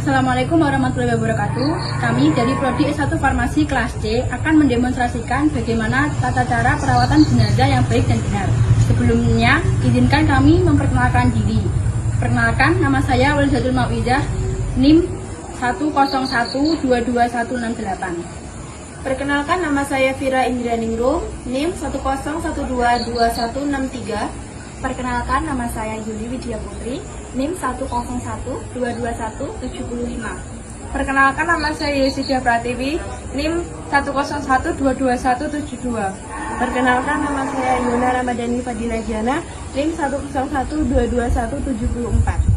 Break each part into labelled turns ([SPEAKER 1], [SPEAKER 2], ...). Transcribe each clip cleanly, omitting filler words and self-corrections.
[SPEAKER 1] Assalamualaikum warahmatullahi wabarakatuh. Kami dari Prodi S1 Farmasi kelas C akan mendemonstrasikan bagaimana tata cara perawatan jenazah yang baik dan benar. Sebelumnya, izinkan kami memperkenalkan diri. Perkenalkan, nama saya Walidatul Mauizah, NIM 101221168.
[SPEAKER 2] Perkenalkan, nama saya Vira Indrianingrum, NIM 101222163.
[SPEAKER 3] Perkenalkan, nama saya Yuli Widya Putri, NIM 101222175.
[SPEAKER 2] Perkenalkan, nama saya Yesidia Pratiwi, NIM 101222172. Perkenalkan, nama saya Yuna Ramadhani Fadila Diana, NIM 101222174.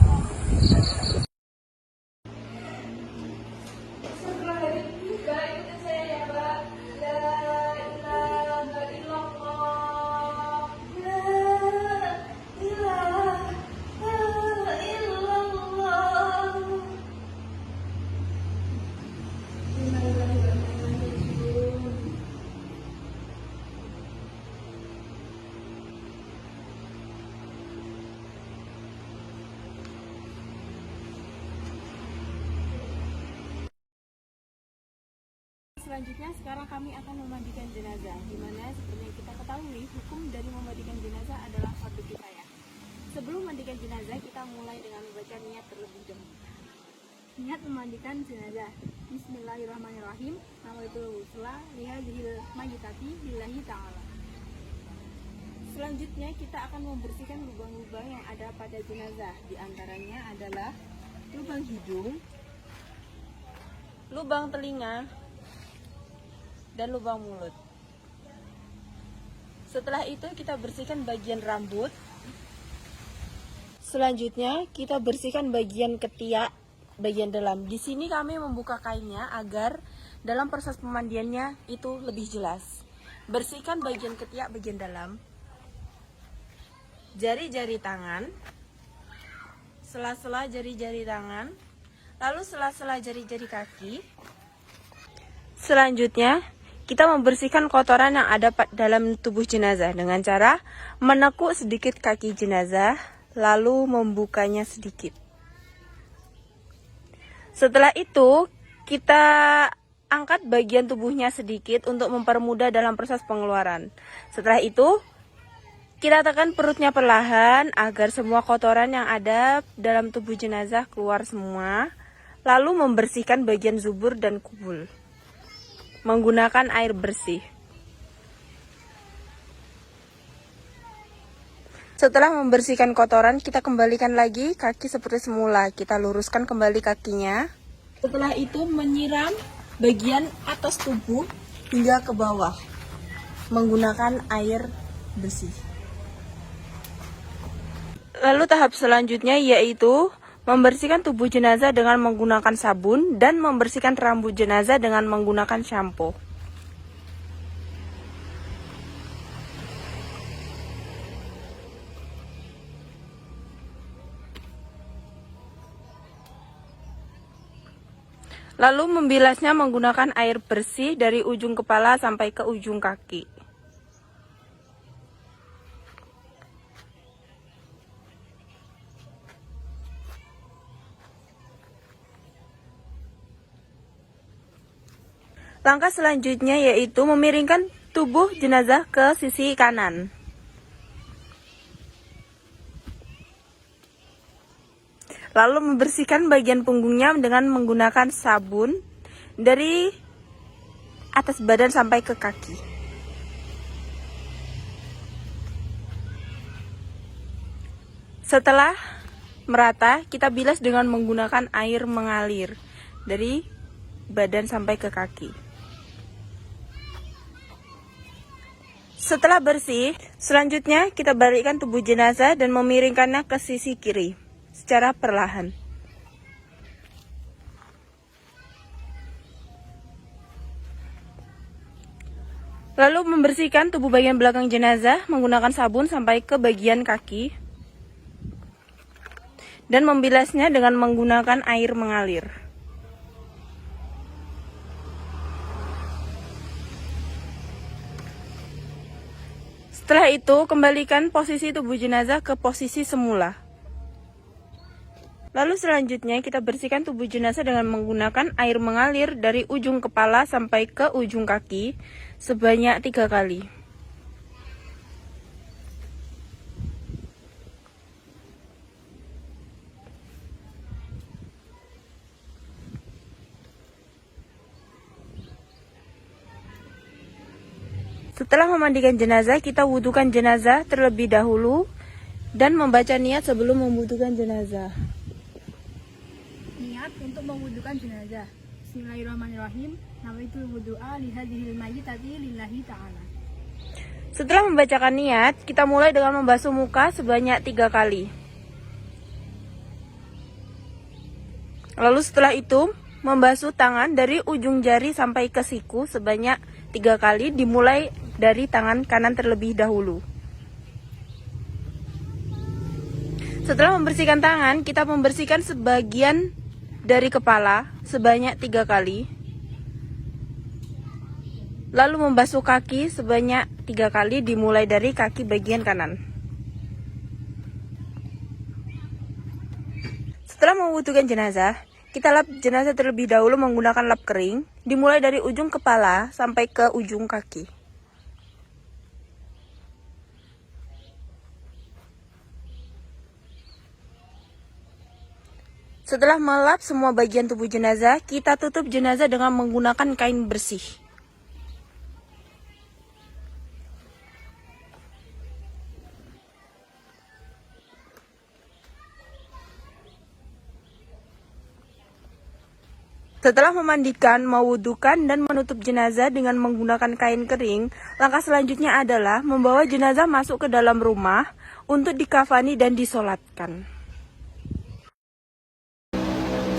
[SPEAKER 3] Selanjutnya, sekarang kami akan memandikan jenazah, di mana seperti yang kita ketahui, hukum dari memandikan jenazah adalah fardu kifayah. Sebelum memandikan jenazah, kita mulai dengan membaca niat terlebih dahulu. Niat memandikan jenazah. Bismillahirrahmanirrahim. Nawaitul wusla lihadzihil mayyitati lillahi ta'ala. Selanjutnya, kita akan membersihkan lubang-lubang yang ada pada jenazah. Di antaranya adalah lubang hidung, lubang telinga, dan lubang mulut. Setelah itu kita bersihkan bagian rambut. Selanjutnya kita bersihkan bagian ketiak, bagian dalam. Di sini kami membuka kainnya agar dalam proses pemandiannya itu lebih jelas. Bersihkan bagian ketiak, bagian dalam, jari-jari tangan, sela-sela jari-jari tangan, lalu sela-sela jari-jari kaki. Selanjutnya kita membersihkan kotoran yang ada dalam tubuh jenazah dengan cara menekuk sedikit kaki jenazah, lalu membukanya sedikit. Setelah itu, kita angkat bagian tubuhnya sedikit untuk mempermudah dalam proses pengeluaran. Setelah itu, kita tekan perutnya perlahan agar semua kotoran yang ada dalam tubuh jenazah keluar semua, lalu membersihkan bagian zubur dan kubul menggunakan air bersih. Setelah membersihkan kotoran, kita kembalikan lagi kaki seperti semula. Kita luruskan kembali kakinya. Setelah itu menyiram bagian atas tubuh hingga ke bawah menggunakan air bersih. Lalu tahap selanjutnya yaitu membersihkan tubuh jenazah dengan menggunakan sabun dan membersihkan rambut jenazah dengan menggunakan shampoo. Lalu membilasnya menggunakan air bersih dari ujung kepala sampai ke ujung kaki. Langkah selanjutnya yaitu memiringkan tubuh jenazah ke sisi kanan. Lalu membersihkan bagian punggungnya dengan menggunakan sabun dari atas badan sampai ke kaki. Setelah merata, kita bilas dengan menggunakan air mengalir dari badan sampai ke kaki. Setelah bersih, selanjutnya kita balikkan tubuh jenazah dan memiringkannya ke sisi kiri secara perlahan. Lalu membersihkan tubuh bagian belakang jenazah menggunakan sabun sampai ke bagian kaki dan membilasnya dengan menggunakan air mengalir. Setelah itu, kembalikan posisi tubuh jenazah ke posisi semula. Lalu selanjutnya kita bersihkan tubuh jenazah dengan menggunakan air mengalir dari ujung kepala sampai ke ujung kaki sebanyak 3 kali. Setelah memandikan jenazah, kita wudukan jenazah terlebih dahulu dan membaca niat sebelum memwudukan jenazah.
[SPEAKER 1] Niat untuk mewudukan jenazah. Bismillahirrahmanirrahim. Nawaitu wudu'a li hadhil mayyitati lillahi ta'ala.
[SPEAKER 3] Setelah membacakan niat, kita mulai dengan membasuh muka sebanyak 3 kali. Lalu setelah itu, membasuh tangan dari ujung jari sampai ke siku sebanyak 3 kali, dimulai dari tangan kanan terlebih dahulu. Setelah membersihkan tangan, kita membersihkan sebagian dari kepala sebanyak 3 kali. Lalu membasuh kaki sebanyak 3 kali, dimulai dari kaki bagian kanan. Setelah membutuhkan jenazah, kita lap jenazah terlebih dahulu menggunakan lap kering, dimulai dari ujung kepala sampai ke ujung kaki. Setelah melap semua bagian tubuh jenazah, kita tutup jenazah dengan menggunakan kain bersih. Setelah memandikan, mewudukan, dan menutup jenazah dengan menggunakan kain kering, langkah selanjutnya adalah membawa jenazah masuk ke dalam rumah untuk dikafani dan disolatkan.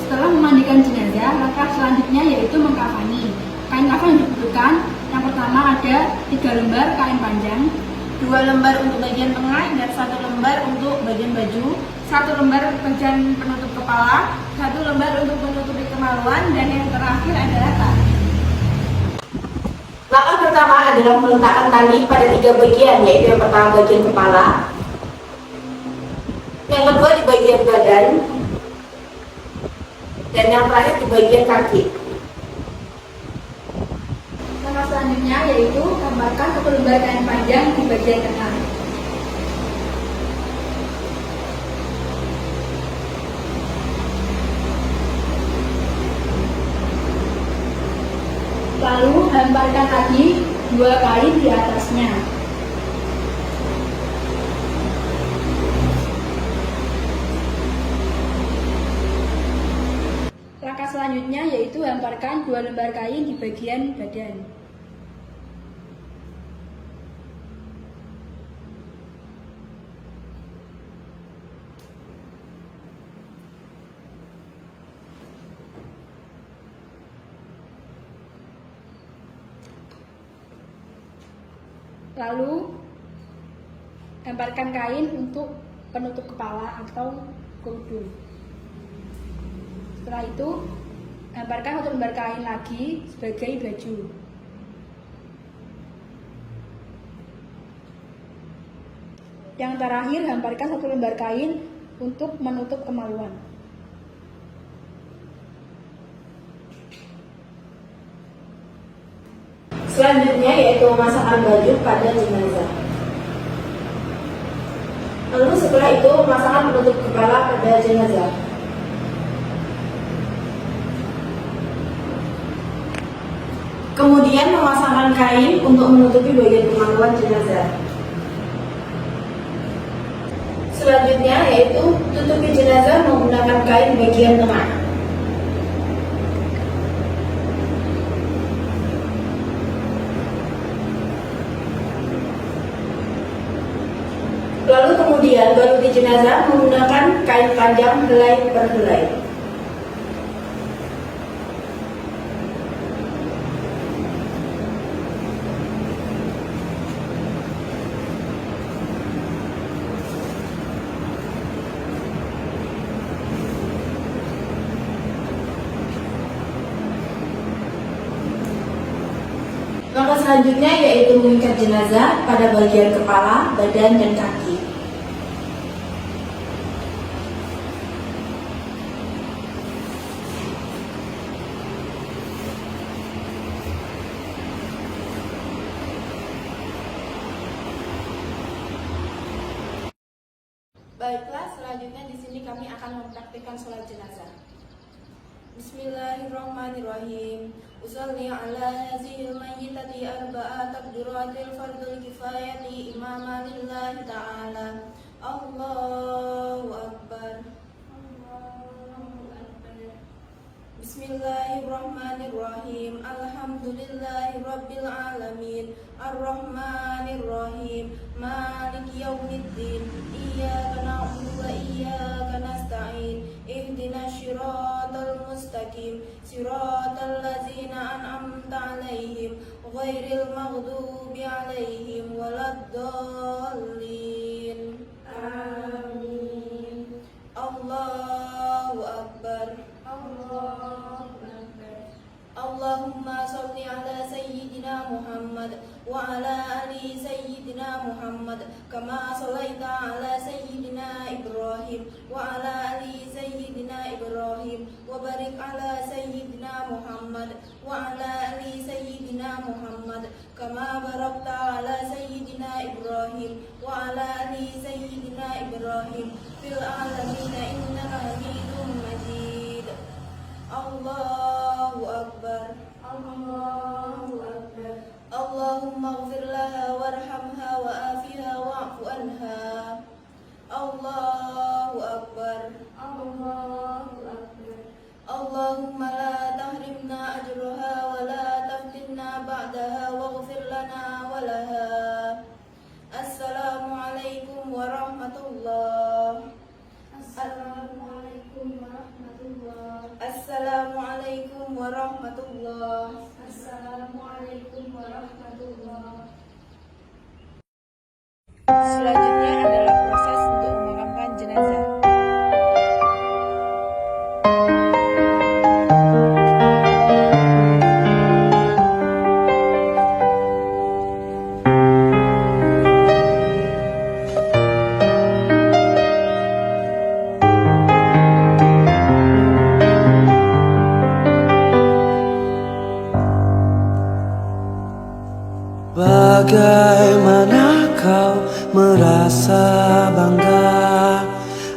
[SPEAKER 1] Setelah memandikan jenazah, langkah selanjutnya yaitu mengkafani. Kain kafan yang dibutuhkan, yang pertama ada 3 lembar kain panjang,
[SPEAKER 3] 2 lembar untuk bagian tengah dan 1 lembar untuk bagian baju,
[SPEAKER 1] 1 lembar bagian penutup kepala,
[SPEAKER 3] 1 lembar untuk menutupi kemaluan,
[SPEAKER 1] dan yang terakhir adalah tali.
[SPEAKER 3] Langkah pertama adalah meletakkan tali pada 3 bagian, yaitu yang pertama bagian kepala, yang kedua di bagian badan, dan yang terakhir di bagian kaki.
[SPEAKER 1] Langkah selanjutnya yaitu tambahkan 1 lembar kain panjang di bagian tengah. Lalu hamparkan lagi 2 kali di atasnya. Langkah selanjutnya yaitu hamparkan 2 lembar kain di bagian badan. Lalu hamparkan kain untuk penutup kepala atau kerudung. Setelah itu hamparkan 1 lembar kain lagi sebagai baju. Yang terakhir hamparkan 1 lembar kain untuk menutup kemaluan.
[SPEAKER 3] Selanjutnya yaitu memasakkan baju pada jenazah. Lalu setelah itu memasakkan penutup kepala pada jenazah. Kemudian memasangkan kain untuk menutupi bagian kemaluan jenazah. Selanjutnya yaitu tutupi jenazah menggunakan kain bagian tengah. Lalu kemudian baluti jenazah menggunakan kain panjang helai per helai. Langkah selanjutnya yaitu mengikat jenazah pada bagian kepala, badan, dan kaki.
[SPEAKER 2] Baiklah, selanjutnya di sini kami akan mempraktikkan sholat jenazah. Bismillahirrahmanirrahim. Usolli ala zil mayyitati arba'a takbiratil fardul kifayati imama lillahi ta'ala. Allahu Akbar. Bismillahirrahmanirrahim. Alhamdulillahi rabbil alamin. Ar-Rahmanirrahim. Maliki yaumiddin. Iyyaka na'budu wa iyyaka nasta'in. Ihdinas siratal mustaqim. Siratal ladzina an'amta 'alaihim ghairil maghdubi 'alaihim waladdallin. Amin. Allahu Akbar. Allahumma salli ala sayyidina Muhammad wa ala ali sayyidina Muhammad kama sallaita ala sayyidina Ibrahim wa ala ali sayyidina Ibrahim wa barik ala sayyidina Muhammad wa ala ali sayyidina Muhammad kama barakta ala sayyidina Ibrahim wa ala ali sayyidina Ibrahim fil alamin innaka Hamidum Majid. Allahu Akbar. Allahu Akbar. Allahumma ighfir laha warhamha wa afiha wa'fu anha. Allahu Akbar. Allahu Akbar. Allahumma la tahrimna ajraha wa la taftinna ba'daha waghfir lana wa laha. Assalamualaikum warahmatullahi. Assalamualaikum warahmatullahi. Assalamualaikum warahmatullahi. Assalamualaikum warahmatullahi.
[SPEAKER 3] Selanjutnya adalah proses untuk memakamkan jenazah.
[SPEAKER 4] Bagaimana kau merasa bangga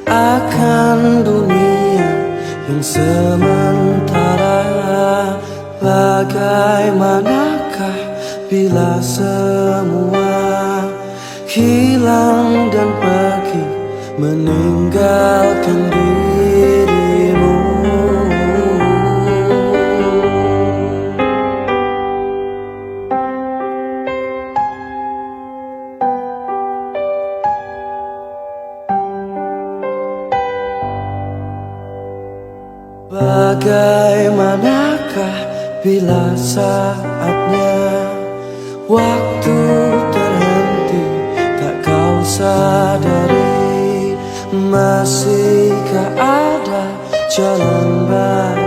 [SPEAKER 4] akan dunia yang sementara? Bagaimanakah bila semua hilang dan pergi meninggalkan dirimu? Bagaimanakah bila saatnya waktu terhenti, tak kau sadari masihkah ada jalan baru?